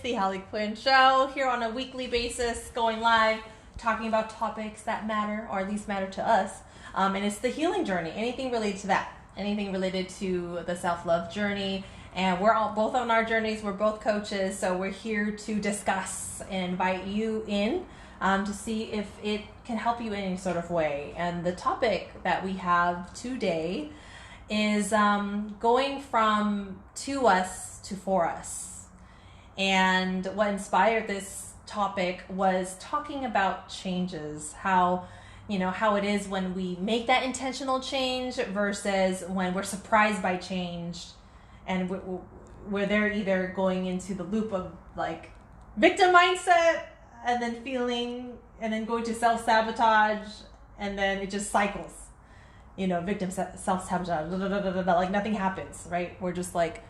the Hallie Quinn Show, here on a weekly basis, going live, talking about topics that matter, or at least matter to us. And it's the healing journey, anything related to that, anything related to the self-love journey. And we're all both on our journeys. We're both coaches, so we're here to discuss and invite you in to see if it can help you in any sort of way. And the topic that we have today is going from to us to for us. And what inspired this topic was talking about changes, how it is when we make that intentional change versus when we're surprised by change, and where they're either going into the loop of like victim mindset and then feeling and then going to self-sabotage, and then it just cycles. Victim self-sabotage, like nothing happens, right? We're just like,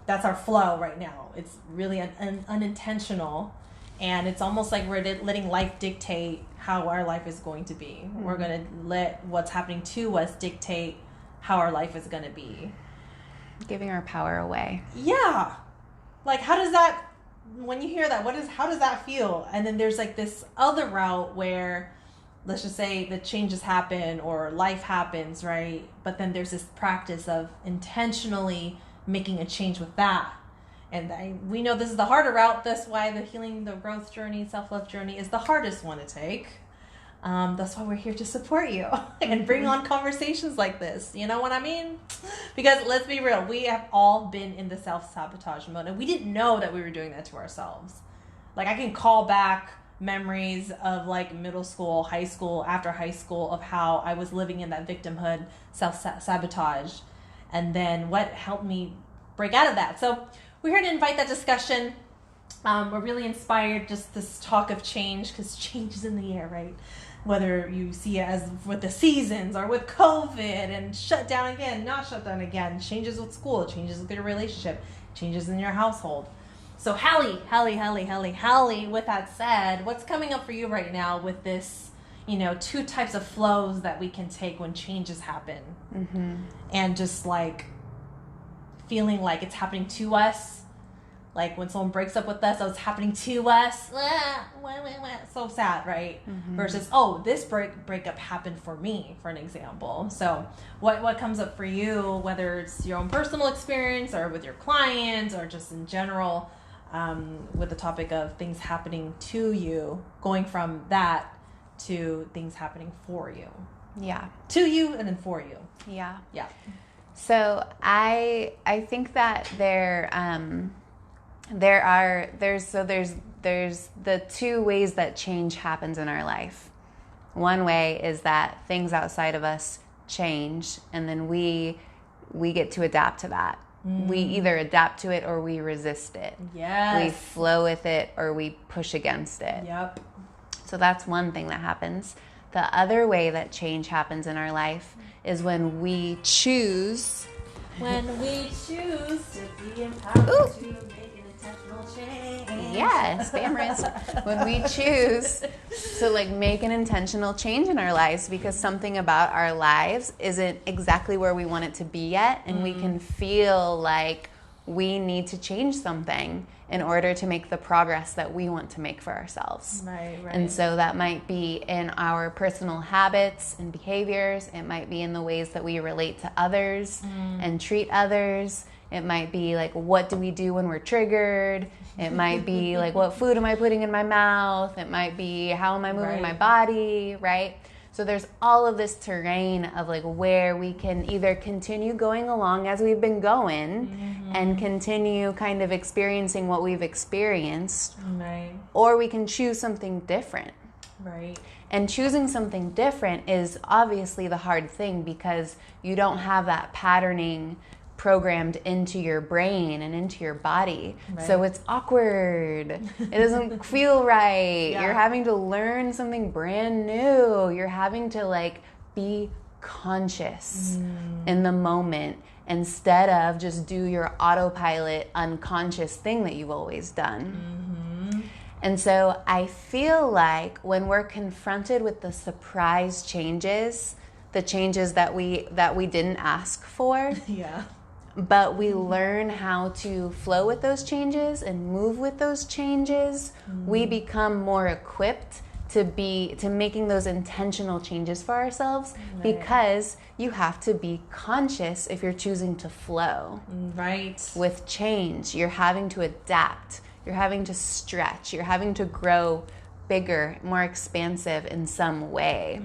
that's our flow right now. It's really unintentional, and it's almost like we're letting life dictate how our life is going to be. Mm-hmm. We're going to let what's happening to us dictate how our life is going to be. Giving our power away. Yeah. Like, how does that, when you hear that, how does that feel? And then there's like this other route where, let's just say the changes happen or life happens, right? But then there's this practice of intentionally making a change with that. And we know this is the harder route. That's why the healing, the growth journey, self-love journey is the hardest one to take. That's why we're here to support you and bring on conversations like this. You know what I mean? Because let's be real, we have all been in the self-sabotage mode, and we didn't know that we were doing that to ourselves. Like, I can call back memories of like middle school, high school, after high school, of how I was living in that victimhood, self-sabotage, and then what helped me break out of that. So we're here to invite that discussion. We're really inspired, just this talk of change, because change is in the air, right? Whether you see it as with the seasons or with COVID and shut down again, not shut down again, changes with school, changes with your relationship, changes in your household. So Hallie, with that said, what's coming up for you right now with this, two types of flows that we can take when changes happen? Mm-hmm. And just like feeling like it's happening to us. Like when someone breaks up with us, it's happening to us. So sad, right? Mm-hmm. Versus, this breakup happened for me, for an example. So what comes up for you, whether it's your own personal experience or with your clients or just in general, with the topic of things happening to you, going from that to things happening for you. Yeah. To you and then for you. Yeah. Yeah. So I think that there's the two ways that change happens in our life. One way is that things outside of us change, and then we get to adapt to that. We either adapt to it or we resist it. Yes. We flow with it or we push against it. Yep. So that's one thing that happens. The other way that change happens in our life is when we choose. When we choose to be empowered to make an intentional change. Yes, spam risk. When we choose to make an intentional change in our lives because something about our lives isn't exactly where we want it to be yet, and we can feel like we need to change something in order to make the progress that we want to make for ourselves. Right. And so that might be in our personal habits and behaviors. It might be in the ways that we relate to others and treat others. It might be like, what do we do when we're triggered? It might be like, what food am I putting in my mouth? It might be, how am I moving my body, right? So there's all of this terrain of where we can either continue going along as we've been going and continue kind of experiencing what we've experienced, or we can choose something different. Right. And choosing something different is obviously the hard thing because you don't have that patterning programmed into your brain and into your body. Right. So it's awkward. It doesn't feel right. Yeah. You're having to learn something brand new. You're having to be conscious in the moment instead of just do your autopilot unconscious thing that you've always done. And so I feel like when we're confronted with the surprise changes, the changes that we didn't ask for, but we learn how to flow with those changes and move with those changes, we become more equipped to making those intentional changes for ourselves, because you have to be conscious if you're choosing to flow. Right. With change, you're having to adapt, you're having to stretch, you're having to grow bigger, more expansive in some way.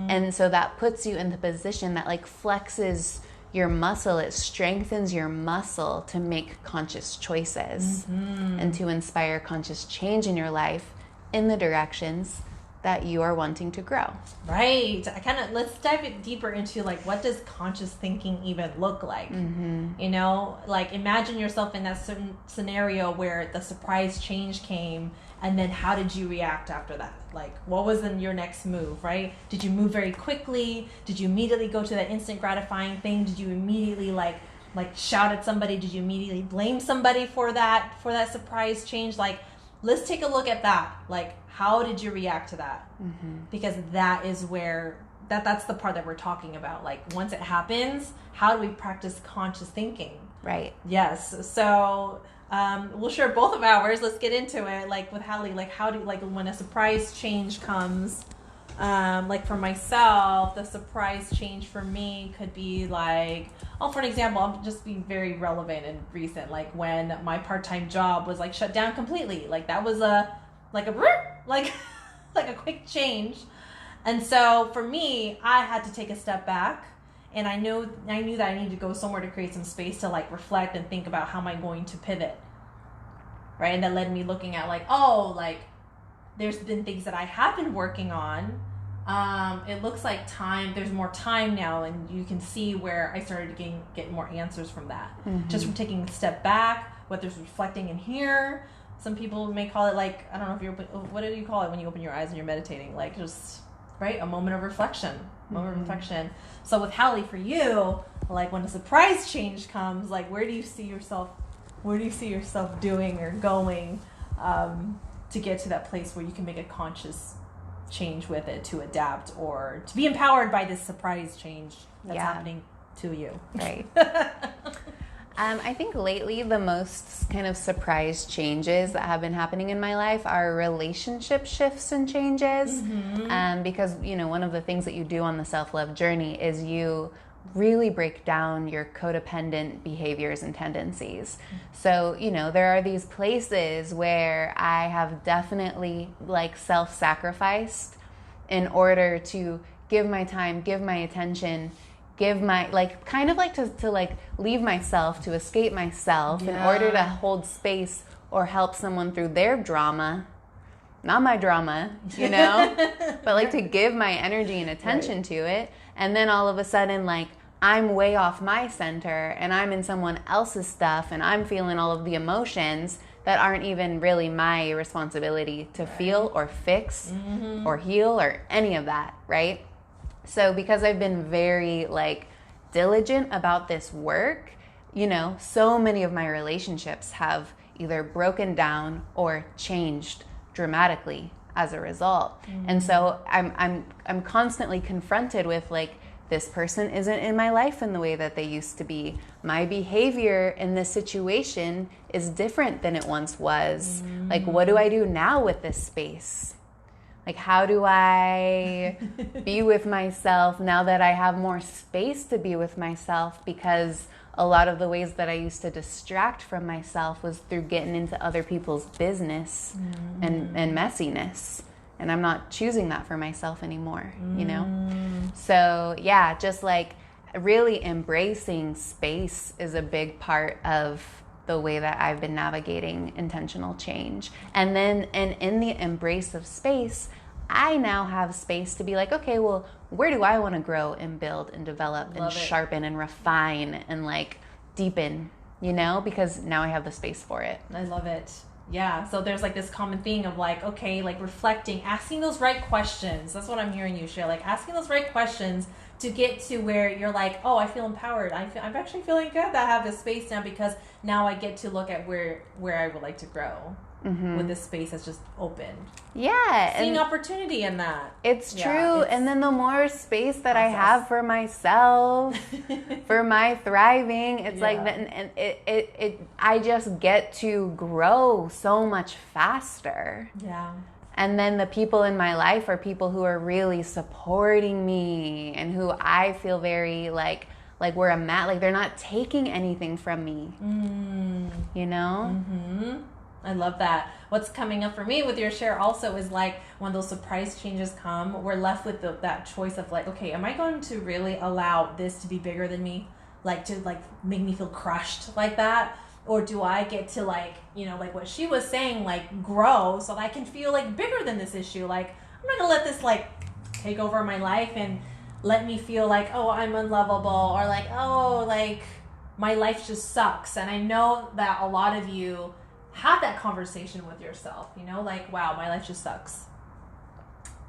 And so that puts you in the position that like flexes your muscle, it strengthens your muscle to make conscious choices and to inspire conscious change in your life in the directions that you are wanting to grow. Right. Let's dive it deeper into like, what does conscious thinking even look like? You know, like imagine yourself in that certain scenario where the surprise change came, and then how did you react after that? Like, what was then your next move, right? Did you move very quickly? Did you immediately go to that instant gratifying thing? Did you immediately like shout at somebody? Did you immediately blame somebody for that surprise change? Like, let's take a look at that. Like, how did you react to that? Because that is where that's the part that we're talking about. Like, once it happens, how do we practice conscious thinking? Right. Yes. So we'll share both of ours. Let's get into it. Like with Hallie, like how do, like when a surprise change comes, like for myself, the surprise change for me could be like, for an example, I'm just being very relevant and recent. Like when my part-time job was like shut down completely. Like that was like a quick change. And so for me, I had to take a step back. And I knew that I needed to go somewhere to create some space to like reflect and think about how am I going to pivot, right? And that led me looking at like, there's been things that I have been working on. It looks like there's more time now, and you can see where I started getting more answers from that. Just from taking a step back, whether it's reflecting in here. Some people may call it like, I don't know if what do you call it when you open your eyes and you're meditating? Like just, right? A moment of reflection. So with Hallie, for you, like when a surprise change comes, like where do you see yourself doing or going to get to that place where you can make a conscious change with it, to adapt or to be empowered by this surprise change that's happening to you? Right. I think lately the most kind of surprise changes that have been happening in my life are relationship shifts and changes. Because, you know, one of the things that you do on the self-love journey is you really break down your codependent behaviors and tendencies. So, you know, there are these places where I have definitely like self-sacrificed in order to give my time, give my attention, give my, like, kind of like to like leave myself, to escape myself in order to hold space or help someone through their drama, not my drama, you know, but like to give my energy and attention to it. And then all of a sudden, like, I'm way off my center and I'm in someone else's stuff and I'm feeling all of the emotions that aren't even really my responsibility to feel or fix or heal or any of that, right? So because I've been very like diligent about this work, you know, so many of my relationships have either broken down or changed dramatically as a result. And so I'm constantly confronted with like, this person isn't in my life in the way that they used to be. My behavior in this situation is different than it once was. Like, what do I do now with this space? Like, how do I be with myself now that I have more space to be with myself? Because a lot of the ways that I used to distract from myself was through getting into other people's business and messiness. And I'm not choosing that for myself anymore, you know? So yeah, just like really embracing space is a big part of the way that I've been navigating intentional change. And then, and in the embrace of space, I now have space to be like, okay, well, where do I want to grow and build and develop and sharpen and refine and like deepen, you know? Because now I have the space for it. I love it. Yeah, so there's like this common thing of like, okay, like reflecting, asking those right questions. That's what I'm hearing you share. Like asking those right questions to get to where you're like, oh, I feel empowered. I'm actually feeling good that I have this space now, because now I get to look at where I would like to grow with this space that's just opened. Yeah. Seeing opportunity in that. It's true. And then the more space that I have for myself, for my thriving, it's like, and I just get to grow so much faster. Yeah. And then the people in my life are people who are really supporting me and who I feel very like where I'm at, like they're not taking anything from me, you know? Mm-hmm. I love that. What's coming up for me with your share also is like when those surprise changes come, we're left with that choice of like, okay, am I going to really allow this to be bigger than me? Like to like make me feel crushed like that? Or do I get to like, you know, like what she was saying, like grow so that I can feel like bigger than this issue? Like I'm not gonna let this like take over my life and let me feel like, oh, I'm unlovable, or like, oh, like my life just sucks. And I know that a lot of you have that conversation with yourself, you know, like, wow, my life just sucks.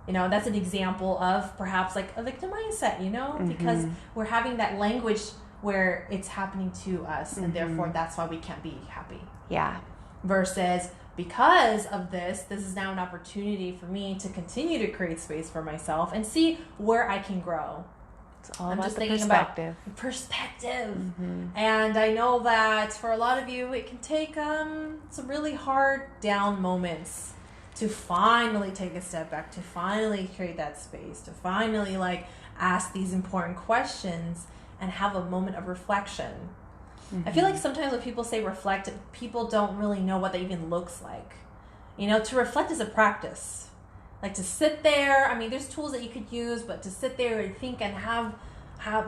You know, that's an example of perhaps like a victim mindset, you know, because we're having that language where it's happening to us and therefore that's why we can't be happy. Yeah. Versus because of this is now an opportunity for me to continue to create space for myself and see where I can grow. It's all about the perspective. And I know that for a lot of you, it can take some really hard down moments to finally take a step back, to finally create that space, to finally like ask these important questions and have a moment of reflection. I feel like sometimes when people say reflect, people don't really know what that even looks like. You know, to reflect is a practice. Like to sit there, I mean, there's tools that you could use, but to sit there and think and have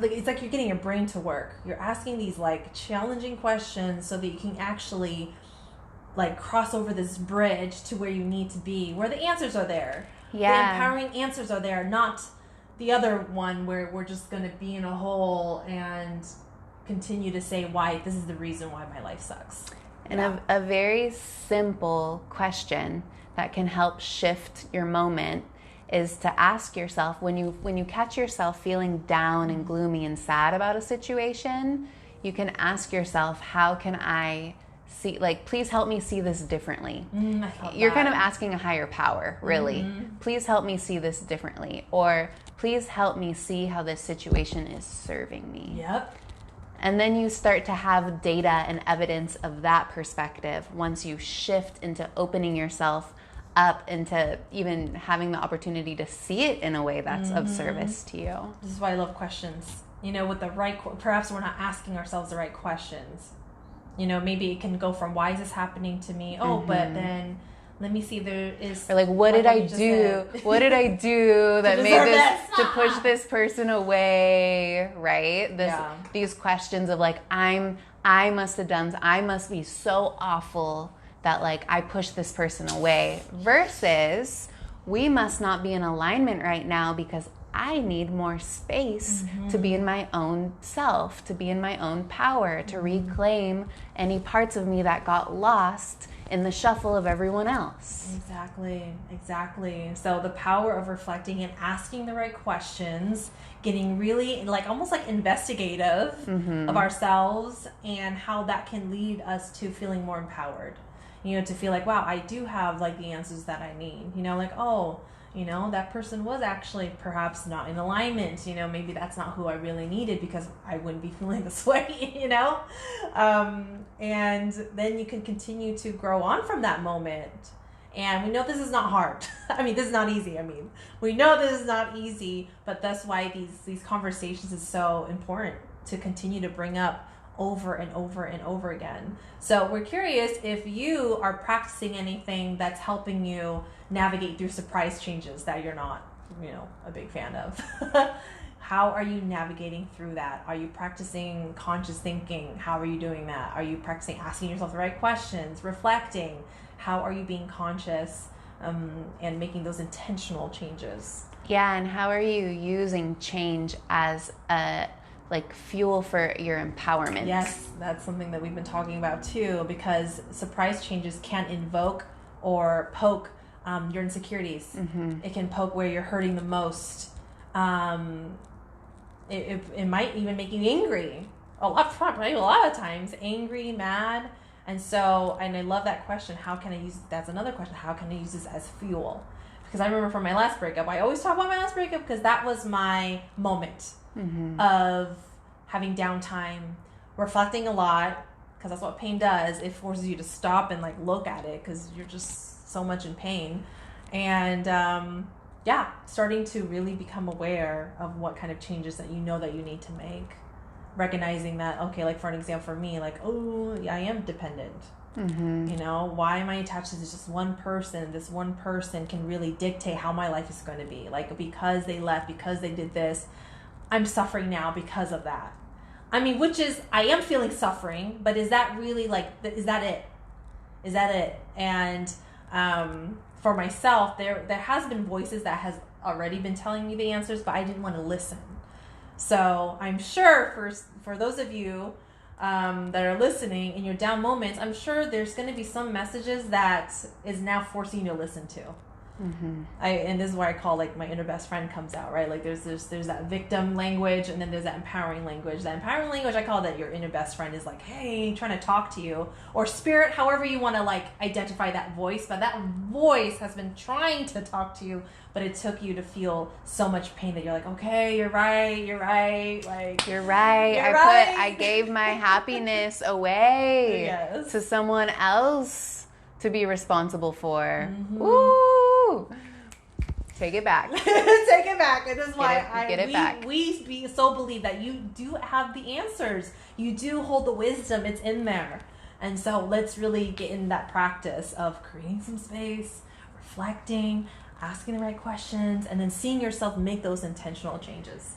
like, it's like you're getting your brain to work. You're asking these like challenging questions so that you can actually like cross over this bridge to where you need to be, where the answers are there. Yeah. The empowering answers are there, not the other one where we're just going to be in a hole and continue to say why this is the reason why my life sucks. And a very simple question that can help shift your moment is to ask yourself, when you catch yourself feeling down and gloomy and sad about a situation, you can ask yourself, how can I see, like, please help me see this differently. You're kind of asking a higher power, really. Please help me see this differently. Or please help me see how this situation is serving me. Yep. And then you start to have data and evidence of that perspective once you shift into opening yourself up into even having the opportunity to see it in a way that's of service to you. This is why I love questions. You know, with the right, perhaps we're not asking ourselves the right questions. You know, maybe it can go from, why is this happening to me? Oh, but then let me see, there is... Or like, what did I do? What did I do that made this, to push this person away, right? These questions of like, I must have done, I must be so awful that like I pushed this person away, versus we must not be in alignment right now because I need more space to be in my own self, to be in my own power, to reclaim any parts of me that got lost in the shuffle of everyone else. Exactly. So the power of reflecting and asking the right questions, getting really like almost like investigative of ourselves and how that can lead us to feeling more empowered. You know, to feel like, wow, I do have like the answers that I need. You know, like, oh, you know, that person was actually perhaps not in alignment. You know, maybe that's not who I really needed because I wouldn't be feeling this way, you know? And then you can continue to grow on from that moment. And we know this is not hard. I mean, this is not easy. I mean, we know this is not easy, but that's why these conversations is so important to continue to bring up over and over and over again. So we're curious if you are practicing anything that's helping you navigate through surprise changes that you're not, you know, a big fan of. How are you navigating through that? Are you practicing conscious thinking? How are you doing that? Are you practicing asking yourself the right questions, reflecting? How are you being conscious and making those intentional changes? Yeah, and how are you using change as a like fuel for your empowerment? Yes, that's something that we've been talking about too, because surprise changes can invoke or poke your insecurities. It can poke where you're hurting the most. it might even make you angry. Probably a lot of times, angry, mad. And so, and I love that question. How can I use, that's another question. How can I use this as fuel? Because I remember from my last breakup, I always talk about my last breakup because that was my moment of having downtime, reflecting a lot, because that's what pain does. It forces you to stop and like look at it because you're just so much in pain. And starting to really become aware of what kind of changes that you know that you need to make. Recognizing that, okay, like for an example for me, like, oh, yeah, I am dependent. You know, why am I attached to just one person? This one person can really dictate how my life is going to be. Like, because they left, because they did this, I'm suffering now because of that. I mean, which is, I am feeling suffering, but is that really like, is that it? Is that it? And for myself, there has been voices that has already been telling me the answers, but I didn't want to listen. So I'm sure for those of you that are listening in your down moments, I'm sure there's going to be some messages that is now forcing you to listen to. And this is where I call like my inner best friend comes out, right? Like there's that victim language, and then there's that empowering language. That empowering language, I call that your inner best friend is like, hey, trying to talk to you, or spirit, however you want to like identify that voice. But that voice has been trying to talk to you, but it took you to feel so much pain that you're like, okay, you're right, like you're right. I gave my happiness away to someone else to be responsible for. Woo! Take it back. Take it back. And this is why we so believe that you do have the answers. You do hold the wisdom. It's in there. And so let's really get in that practice of creating some space, reflecting, asking the right questions, and then seeing yourself make those intentional changes.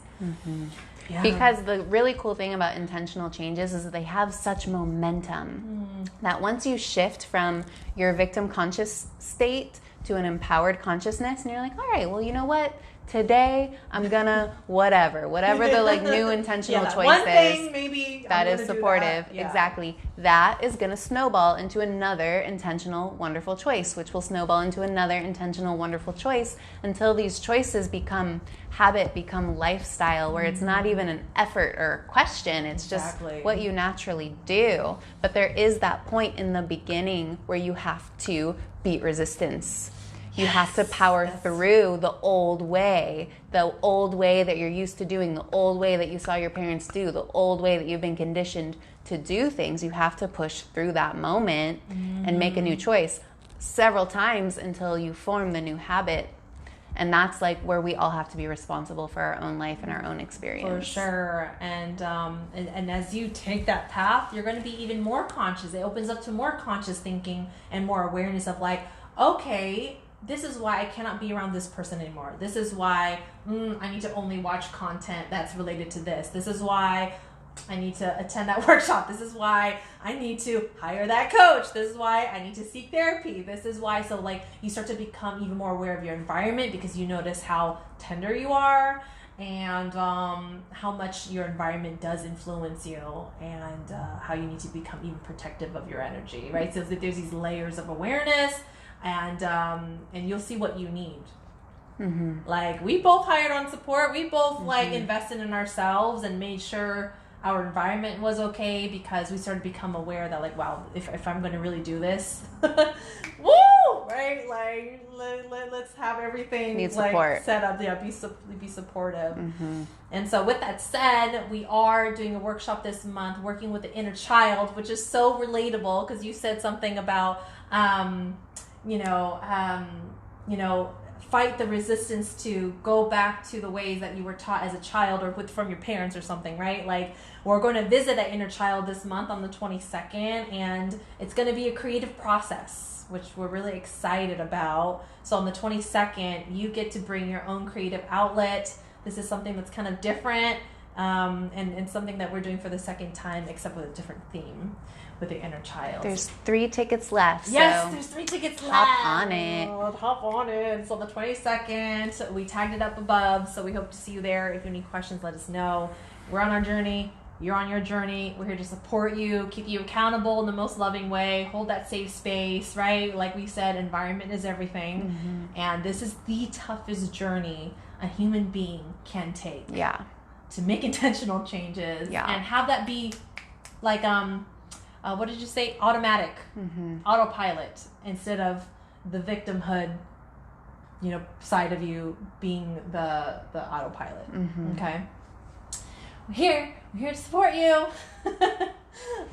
Yeah. Because the really cool thing about intentional changes is that they have such momentum that once you shift from your victim conscious state to an empowered consciousness, and you're like, all right, well, you know what? Today I'm gonna whatever the like new intentional choice one is. Thing maybe that is supportive. Yeah. Exactly. That is gonna snowball into another intentional, wonderful choice, which will snowball into another intentional, wonderful choice until these choices become habit, become lifestyle, where it's not even an effort or a question. It's just what you naturally do. But there is that point in the beginning where you have to beat resistance. You have to power through the old way that you're used to doing, the old way that you saw your parents do, the old way that you've been conditioned to do things. You have to push through that moment and make a new choice several times until you form the new habit. And that's like where we all have to be responsible for our own life and our own experience. For sure. And as you take that path, you're going to be even more conscious. It opens up to more conscious thinking and more awareness of like, okay, this is why I cannot be around this person anymore. This is why I need to only watch content that's related to this. This is why I need to attend that workshop. This is why I need to hire that coach. This is why I need to seek therapy. This is why. So like you start to become even more aware of your environment because you notice how tender you are and how much your environment does influence you and how you need to become even protective of your energy, right? So there's these layers of awareness and you'll see what you need. Like we both hired on support. We both like invested in ourselves and made sure our environment was okay because we started to become aware that like, wow, if I'm going to really do this, woo, right? Like let's have everything like set up. Yeah, be supportive. And so with that said, we are doing a workshop this month working with the inner child, which is so relatable because you said something about fight the resistance to go back to the ways that you were taught as a child or from your parents or something, right? Like we're going to visit that inner child this month on the 22nd, and it's going to be a creative process, which we're really excited about. So on the 22nd, you get to bring your own creative outlet. This is something that's kind of different and something that we're doing for the second time, except with a different theme. With the inner child. There's 3 tickets left. Yes, there's 3 tickets left. Hop on it. Hop on it. So the 22nd, we tagged it up above. So we hope to see you there. If you have any questions, let us know. We're on our journey. You're on your journey. We're here to support you, keep you accountable in the most loving way, hold that safe space, right? Like we said, environment is everything. And this is the toughest journey a human being can take. Yeah. to make intentional changes and have that be like, what did you say? Automatic, autopilot, instead of the victimhood, side of you being the autopilot. Okay. We're here to support you.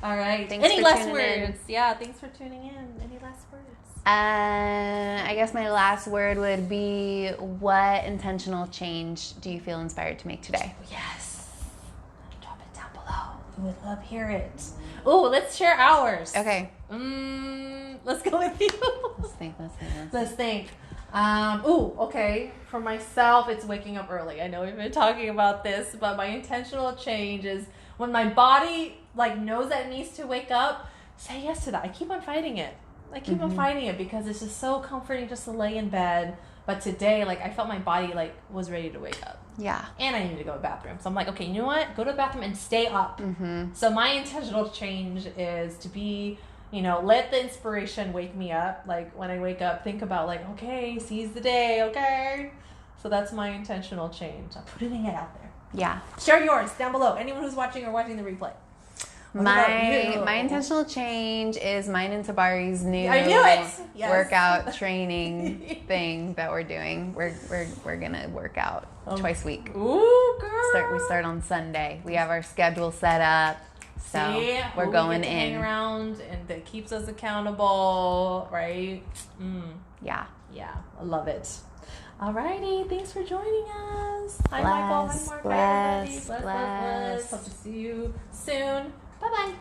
All right. Any last words? Yeah, thanks for tuning in. Any last words? I guess my last word would be, what intentional change do you feel inspired to make today? Yes. Drop it down below. We would love to hear it. Oh, let's share ours. Okay. Let's go with you. Let's think. Okay. For myself, it's waking up early. I know we've been talking about this, but my intentional change is when my body knows that it needs to wake up, say yes to that. I keep on fighting it. Because it's just so comforting just to lay in bed. But today, I felt my body was ready to wake up. Yeah. And I needed to go to the bathroom. So I'm like, okay, you know what? Go to the bathroom and stay up. So my intentional change is to be, let the inspiration wake me up. When I wake up, think about okay, seize the day, okay? So that's my intentional change. I'm putting it out there. Yeah. Share yours down below. Anyone who's watching or watching the replay. My intentional change is mine and Tabari's new workout training thing that we're doing. We're gonna work out twice a week. Ooh, girl! We start on Sunday. We have our schedule set up, so we're going in. Hang around, and that keeps us accountable, right? Yeah. I love it. Alrighty, thanks for joining us. Hi, Bless, Michael. Hi, Mark. bless. Hope to see you soon. Bye-bye.